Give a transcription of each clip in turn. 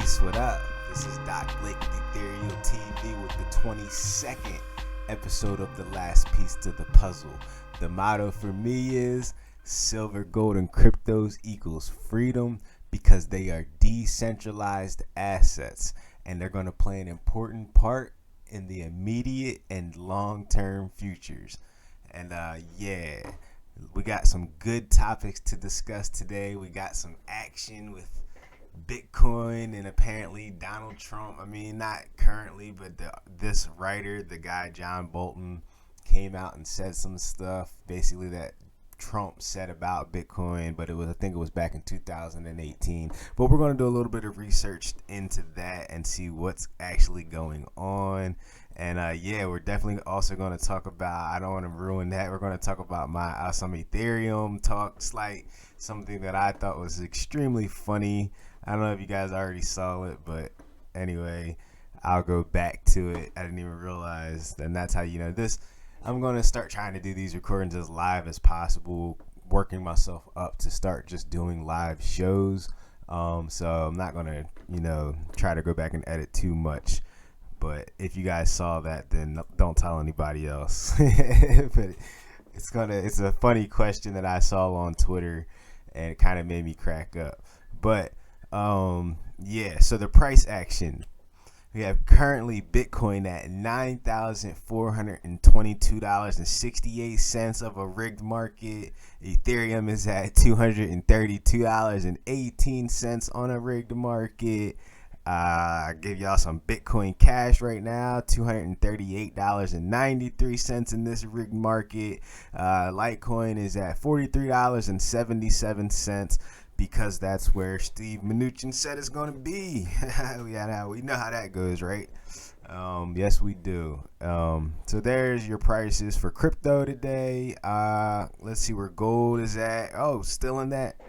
Peace, what up? This is Doc Blake with Ethereal TV with the 22nd episode of The Last Piece to the Puzzle. The motto for me is silver, gold, and cryptos equals freedom because they are decentralized assets and they're going to play an important part in the immediate and long-term futures. And we got some good topics to discuss today. We got some action with Bitcoin and apparently Donald Trump. I mean, not currently, but this writer, the guy John Bolton, came out and said some stuff basically that Trump said about Bitcoin, but I think it was back in 2018. But we're going to do a little bit of research into that and see what's actually going on. And we're definitely also going to talk about, I don't want to ruin that, we're going to talk about some Ethereum talks, like something that I thought was extremely funny. I don't know if you guys already saw it, but anyway, I'll go back to it. I didn't even realize, and that's how you know this. I'm going to start trying to do these recordings as live as possible, working myself up to start just doing live shows. So I'm not going to, try to go back and edit too much. But if you guys saw that, then don't tell anybody else. But it's a funny question that I saw on Twitter, and it kind of made me crack up. But so the price action. We have currently Bitcoin at $9,422.68 of a rigged market. Ethereum is at $232.18 on a rigged market. I give y'all some Bitcoin Cash right now, $238.93 in this rigged market. Litecoin is at $43.77 because that's where Steve Mnuchin said it's going to be. We know how that goes, right? Yes, we do. So there's your prices for crypto today. Let's see where gold is at. Oh, still in that,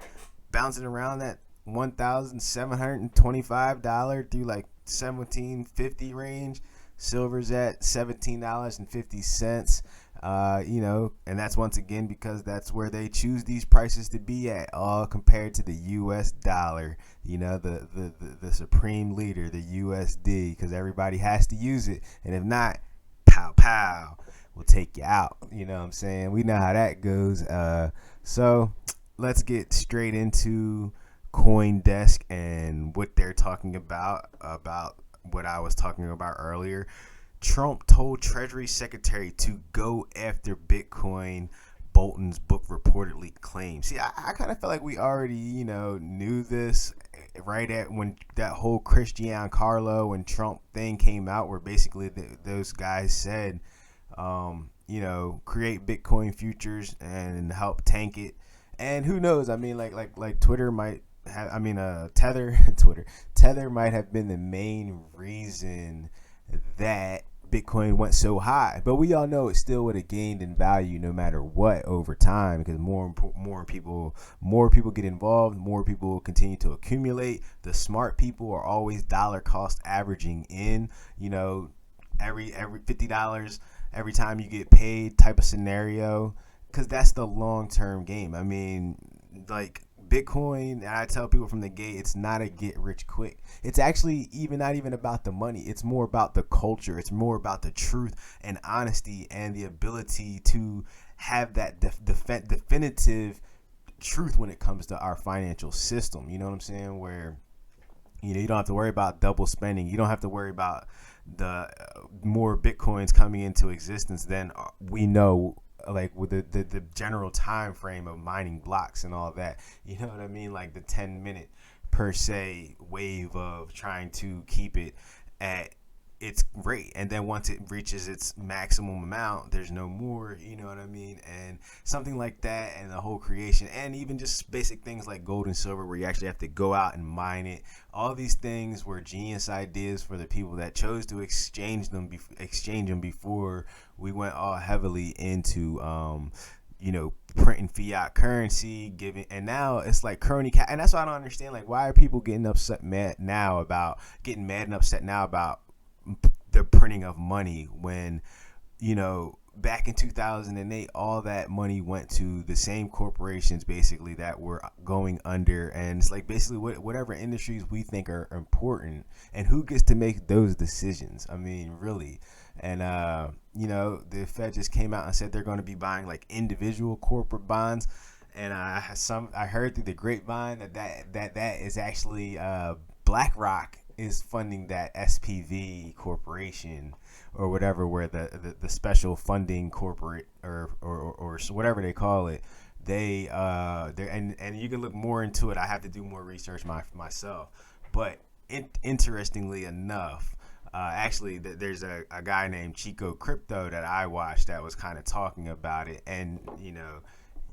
bouncing around that $1,725 through like $17.50 range. Silver's at $17.50. And that's once again because that's where they choose these prices to be at, all compared to the US dollar, the supreme leader, the USD, because everybody has to use it, and if not, pow pow, we'll take you out. You know what I'm saying? We know how that goes. So let's get straight into CoinDesk and what they're talking about what I was talking about earlier. Trump told Treasury Secretary to go after Bitcoin, Bolton's book reportedly claims. See, I kind of felt like we already, knew this right at when that whole Christian Carlo and Trump thing came out, where basically those guys said, create Bitcoin futures and help tank it. And who knows? I mean, like Twitter might have, Tether might have been the main reason that Bitcoin went so high, but we all know it still would have gained in value no matter what over time, because more people get involved, more people continue to accumulate. The smart people are always dollar cost averaging in, every $50 every time you get paid type of scenario, because that's the long-term game. I mean, like Bitcoin, and I tell people from the gate, it's not a get rich quick. It's actually not even about the money. It's more about the culture. It's more about the truth and honesty and the ability to have that definitive truth when it comes to our financial system. You know what I'm saying? Where you don't have to worry about double spending. You don't have to worry about the more Bitcoins coming into existence than we know, like with the general time frame of mining blocks and all that. You know what I mean? Like the 10-minute per se wave of trying to keep it at its rate, and then once it reaches its maximum amount, there's no more. You know what I mean? And something like that, and the whole creation, and even just basic things like gold and silver, where you actually have to go out and mine it. All these things were genius ideas for the people that chose to exchange them before we went all heavily into printing fiat currency, and now it's like crony cat. And that's why I don't understand, like, why are people getting mad and upset now about the printing of money when back in 2008, all that money went to the same corporations basically that were going under, and it's like basically whatever industries we think are important, and who gets to make those decisions? I mean, really. And the Fed just came out and said they're going to be buying like individual corporate bonds, and I heard through the grapevine that is actually BlackRock is funding that SPV corporation or whatever, where the special funding corporate or whatever they call it. And you can look more into it. I have to do more research myself, but interestingly enough, actually, there's a guy named Chico Crypto that I watched that was kind of talking about it, and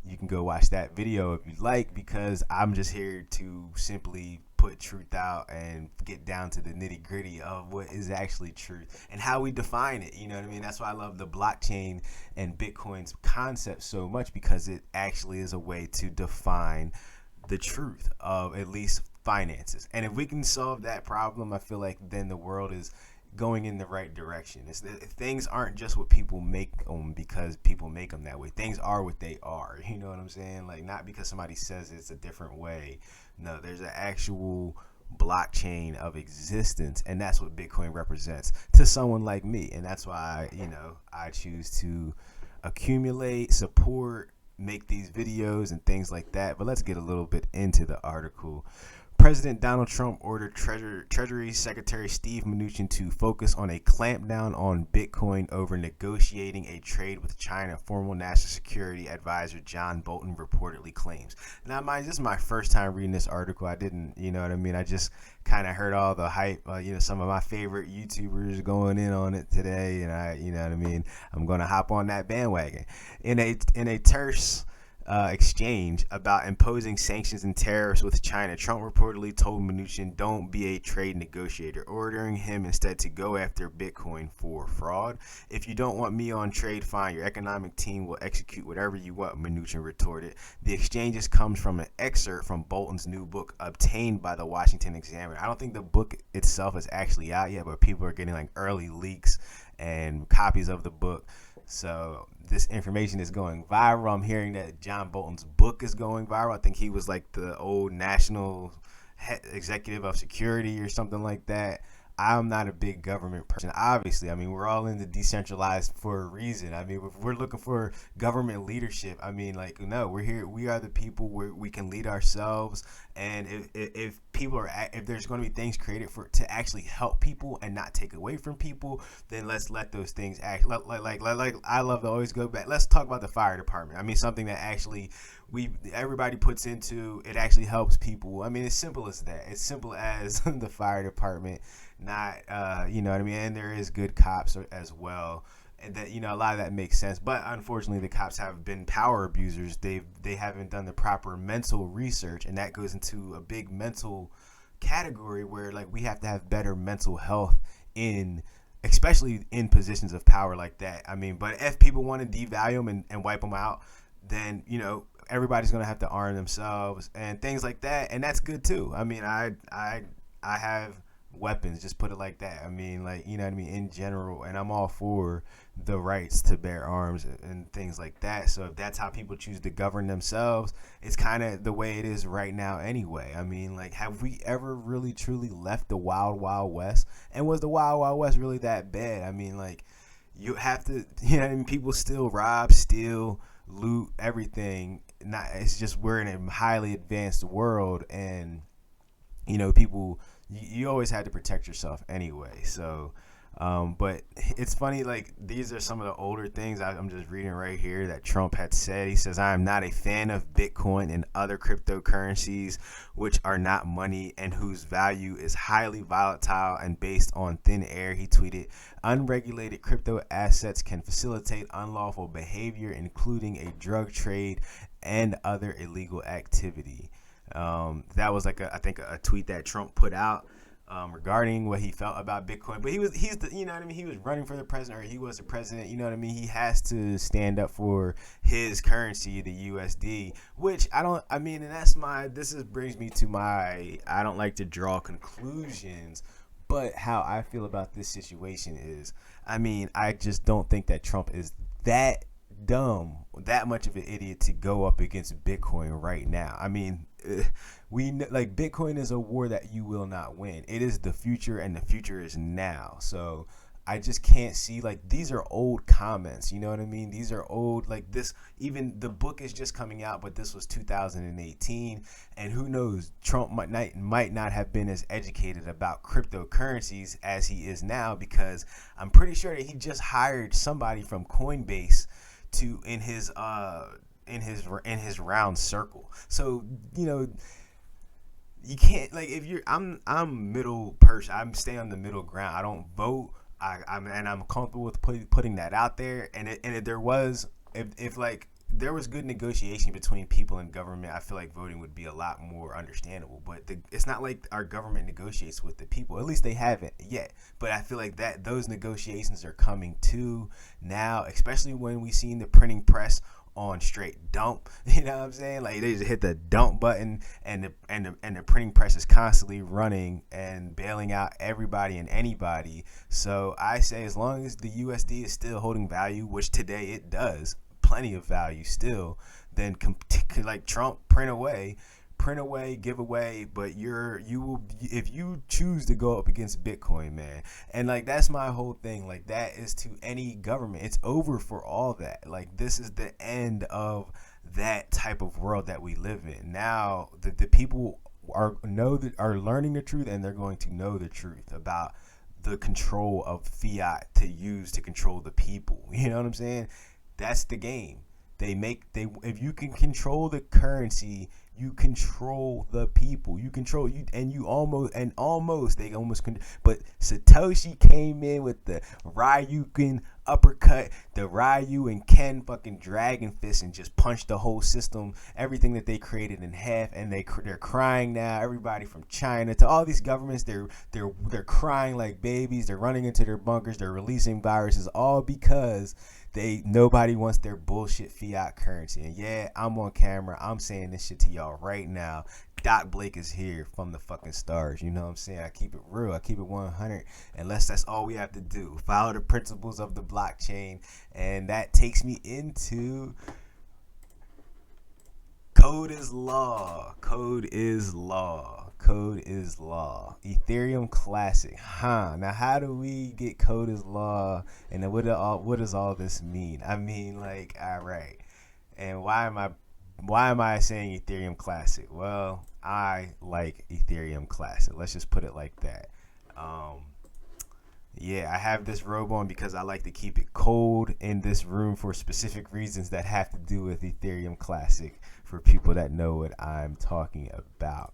you can go watch that video if you'd like, because I'm just here to simply put truth out and get down to the nitty gritty of what is actually truth and how we define it. You know what I mean? That's why I love the blockchain and Bitcoin's concept so much, because it actually is a way to define the truth of at least finances. And if we can solve that problem, I feel like then the world is going in the right direction. Things aren't just what people make them because people make them that way. Things are what they are. You know what I'm saying? Like, not because somebody says it's a different way. No, there's an actual blockchain of existence, and that's what Bitcoin represents to someone like me. And that's why I choose to accumulate, support, make these videos and things like that. But let's get a little bit into the article. President Donald Trump ordered Treasury Secretary Steve Mnuchin to focus on a clampdown on Bitcoin over negotiating a trade with China, former National Security Advisor John Bolton reportedly claims. Now, mind, this is my first time reading this article. I didn't, I just kind of heard all the hype, some of my favorite YouTubers going in on it today, and I'm going to hop on that bandwagon. In a terse exchange about imposing sanctions and tariffs with China, Trump reportedly told Mnuchin, "Don't be a trade negotiator," ordering him instead to go after Bitcoin for fraud. "If you don't want me on trade, fine. Your economic team will execute whatever you want," Mnuchin retorted. The exchanges comes from an excerpt from Bolton's new book, obtained by the Washington Examiner. I don't think the book itself is actually out yet, but people are getting like early leaks and copies of the book. So this information is going viral. I'm hearing that John Bolton's book is going viral. I think he was like the old national executive of security or something like that. I'm not a big government person, obviously. I mean, we're all into decentralized for a reason. I mean, if we're looking for government leadership, no, we're here. We are the people where we can lead ourselves. And if there's going to be things created to actually help people and not take away from people, then let's let those things act. Like I love to always go back. Let's talk about the fire department. I mean, something that actually everybody puts into it actually helps people. I mean, it's simple as that. It's simple as the fire department. Not and there is good cops as well, and that a lot of that makes sense, but unfortunately the cops have been power abusers. They haven't done the proper mental research, and that goes into a big mental category where like we have to have better mental health especially in positions of power like that. I mean, but if people want to devalue them and wipe them out, then everybody's gonna have to arm themselves and things like that, and that's good too. I mean, I have weapons, just put it like that. I mean, in general, and I'm all for the rights to bear arms and things like that. So if that's how people choose to govern themselves, it's kind of the way it is right now anyway. I mean, have we ever really truly left the wild west? And was the wild west really that bad? I mean, you have to, people still rob, steal, loot, everything. It's just we're in a highly advanced world, and people, you always had to protect yourself anyway. So but it's funny, these are some of the older things I'm just reading right here that Trump had said. He says, "I am not a fan of Bitcoin and other cryptocurrencies which are not money and whose value is highly volatile and based on thin air." He tweeted, "Unregulated crypto assets can facilitate unlawful behavior, including a drug trade and other illegal activity." That was I think a tweet that Trump put out regarding what he felt about Bitcoin. But he's the, he was running for the president, or he was the president. He has to stand up for his currency, the USD, which brings me to I don't like to draw conclusions, but how I feel about this situation is, I just don't think that Trump is that dumb, that much of an idiot to go up against Bitcoin right now. I mean, like Bitcoin is a war that you will not win. It is the future, and the future is now. So I just can't see, like, these are old comments, you know what I mean? These are old, like, this, even the book is just coming out, but this was 2018, and who knows, Trump might not have been as educated about cryptocurrencies as he is now, because I'm pretty sure that he just hired somebody from Coinbase to in his round circle. So, you know, you can't, like, if you're, I'm middle person, I'm stay on the middle ground. I don't vote. I'm comfortable with putting that out there. And if there was, if like there was good negotiation between people and government, I feel like voting would be a lot more understandable. But it's not like our government negotiates with the people. At least they haven't yet. But I feel like that those negotiations are coming too now, especially when we seen the printing press on straight dump. You know what I'm saying? Like, they just hit the dump button, and the printing press is constantly running and bailing out everybody and anybody. So I say, as long as the USD is still holding value, which today it does, plenty of value still, then like Trump, print away, give away. But you will, if you choose to go up against Bitcoin, man. And like, that's my whole thing. Like, that is to any government, it's over for all that. Like, this is the end of that type of world that we live in now. The people are learning the truth, and they're going to know the truth about the control of fiat to use to control the people. You know what I'm saying? That's the game. If you can control the currency, you control the people. You control you, and but Satoshi came in with the Ryukin uppercut, the Ryu and Ken fucking dragon fist, and just punched the whole system, everything that they created, in half. And they're crying now. Everybody from China to all these governments, they're crying like babies. They're running into their bunkers. They're releasing viruses, all because nobody wants their bullshit fiat currency. And yeah, I'm on camera. I'm saying this shit to y'all right now. Doc Blake is here from the fucking stars. You know what I'm saying? I keep it real. I keep it 100. Unless that's all we have to do. Follow the principles of the blockchain. And that takes me into code is law. Code is law. Code is law. Ethereum Classic. Now, how do we get code is law? And then what does all this mean? I mean, like, all right. And why am I saying Ethereum Classic? Well, I like Ethereum Classic. Let's just put it like that. Yeah, I have this robe on because I like to keep it cold in this room for specific reasons that have to do with Ethereum Classic, for people that know what I'm talking about.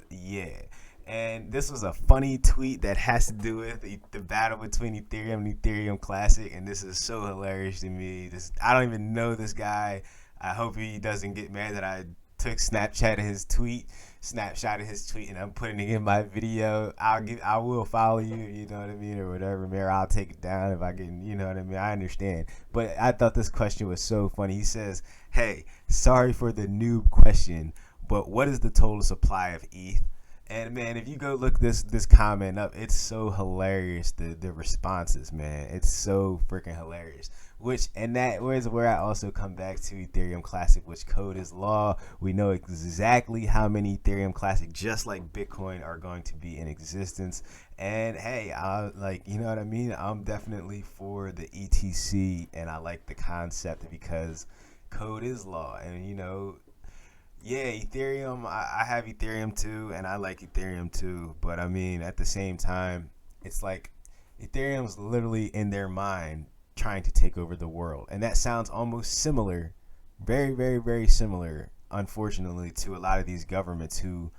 Yeah. And this was a funny tweet that has to do with the battle between Ethereum and Ethereum Classic, and this is so hilarious to me. I don't even know this guy. I hope he doesn't get mad that I took snapshot of his tweet, and I'm putting it in my video. I will follow you, you know what I mean, or whatever, man. I'll take it down if I can, you know what I mean. I understand, but I thought this question was so funny. He says, "Hey, sorry for the noob question, but what is the total supply of ETH?" And man, if you go look this comment up, it's so hilarious. The responses, man, it's so freaking hilarious. That was where I also come back to Ethereum Classic, which code is law. We know exactly how many Ethereum Classic, just like Bitcoin, are going to be in existence. And hey, you know what I mean? I'm definitely for the ETC, and I like the concept because code is law. And you know, yeah, Ethereum, I have Ethereum too, and I like Ethereum too. But I mean, at the same time, it's like Ethereum's literally in their mind trying to take over the world. And that sounds almost similar, very, very, very similar, unfortunately, to a lot of these governments who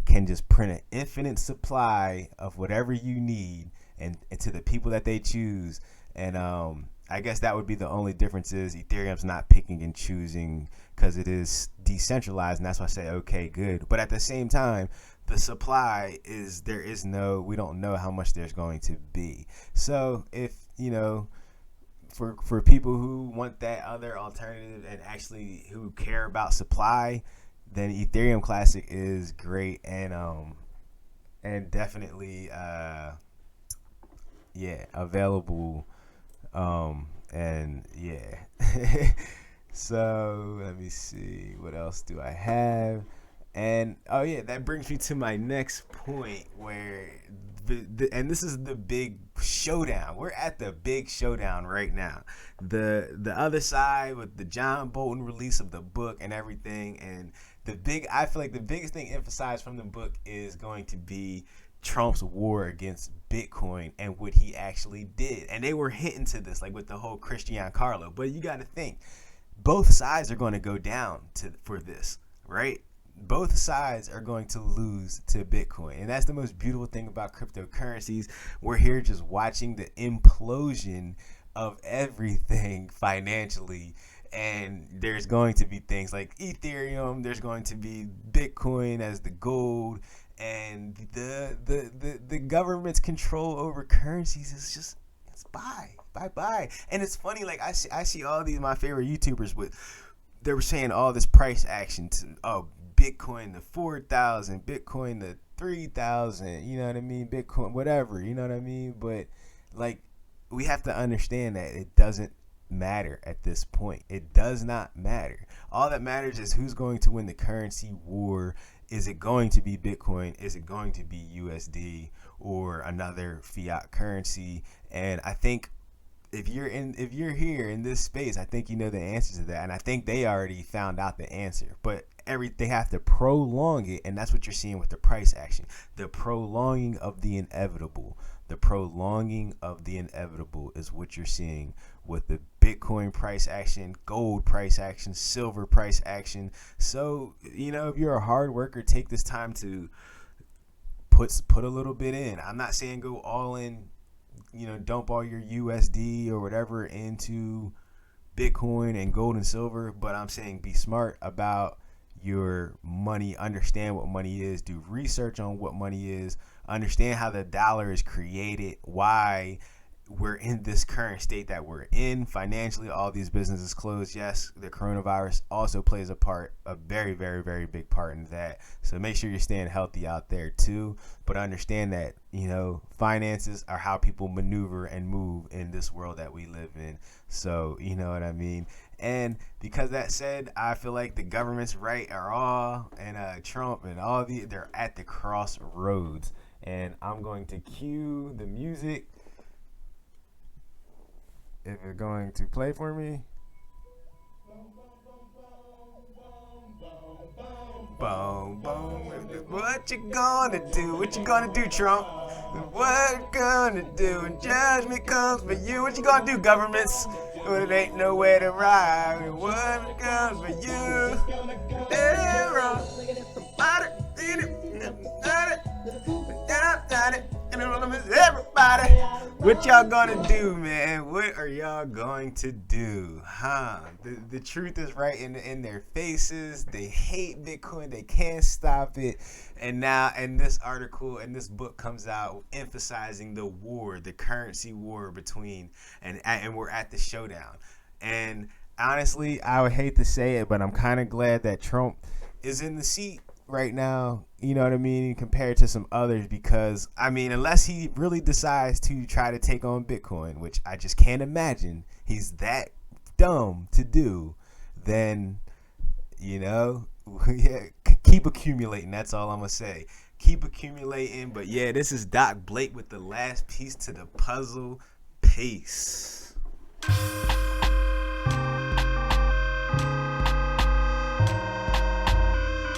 can just print an infinite supply of whatever you need and to the people that they choose. And I guess that would be the only difference, is Ethereum's not picking and choosing because it is decentralized, and that's why I say, okay, good. But at the same time, the supply is, we don't know how much there's going to be. So if, you know, for people who want that other alternative and actually who care about supply, then Ethereum Classic is great, and definitely available, And yeah. So let me see, what else do I have? And oh yeah, that brings me to my next point, where and this is the big showdown. We're at the big showdown right now. The other side with the John Bolton release of the book and everything, and I feel like the biggest thing emphasized from the book is going to be Trump's war against Bitcoin and what he actually did. And they were hinting to this, like with the whole Christian Carlo. But you got to think, both sides are going to go down for this, right? Both sides are going to lose to Bitcoin. And that's the most beautiful thing about cryptocurrencies. We're here just watching the implosion of everything financially. And there's going to be things like Ethereum, there's going to be Bitcoin as the gold, and the government's control over currencies is just, it's bye. And it's funny, like I see all these my favorite YouTubers they were saying all this price action to Bitcoin to 4,000, Bitcoin to 3,000, you know what I mean? Bitcoin, whatever, you know what I mean? But like, we have to understand that it doesn't matter at this point. It does not matter. All that matters is who's going to win the currency war. Is it going to be Bitcoin? Is it going to be USD or another fiat currency? And I think if you're here in this space, I think you know the answer to that. And I think they already found out the answer. But they have to prolong it, and that's what you're seeing with the price action. The prolonging of the inevitable. The prolonging of the inevitable is what you're seeing with the Bitcoin price action, gold price action, silver price action. So, if you're a hard worker, take this time to put a little bit in. I'm not saying go all in, dump all your USD or whatever into Bitcoin and gold and silver, but I'm saying be smart about your money, understand what money is, do research on what money is, understand how the dollar is created, why we're in this current state that we're in financially. All these businesses closed. Yes, the coronavirus also plays a very, very, very big part in that. So make sure you're staying healthy out there too. But understand that, finances are how people maneuver and move in this world that we live in. So, you know what I mean? And because that said, I feel like the government's right are all, and Trump and they're at the crossroads. And I'm going to cue the music. If it's going to play for me. Boom, boom. What you gonna do? What you gonna do, Trump? What you gonna do when judgment comes for you? What you gonna do, governments? When it ain't nowhere to ride. What comes for you? Everybody, what y'all gonna do, man? What are y'all going to do? The truth is right in their faces. They hate Bitcoin. They can't stop it. And now, and this article and this book comes out emphasizing the war, the currency war between, and we're at the showdown. And honestly, I would hate to say it, but I'm kind of glad that Trump is in the seat right now, you know what I mean, compared to some others, because unless he really decides to try to take on Bitcoin, which I just can't imagine he's that dumb to do, then keep accumulating. That's all I'm gonna say. Keep accumulating. But yeah, this is Doc Blake with the last piece to the puzzle. Peace.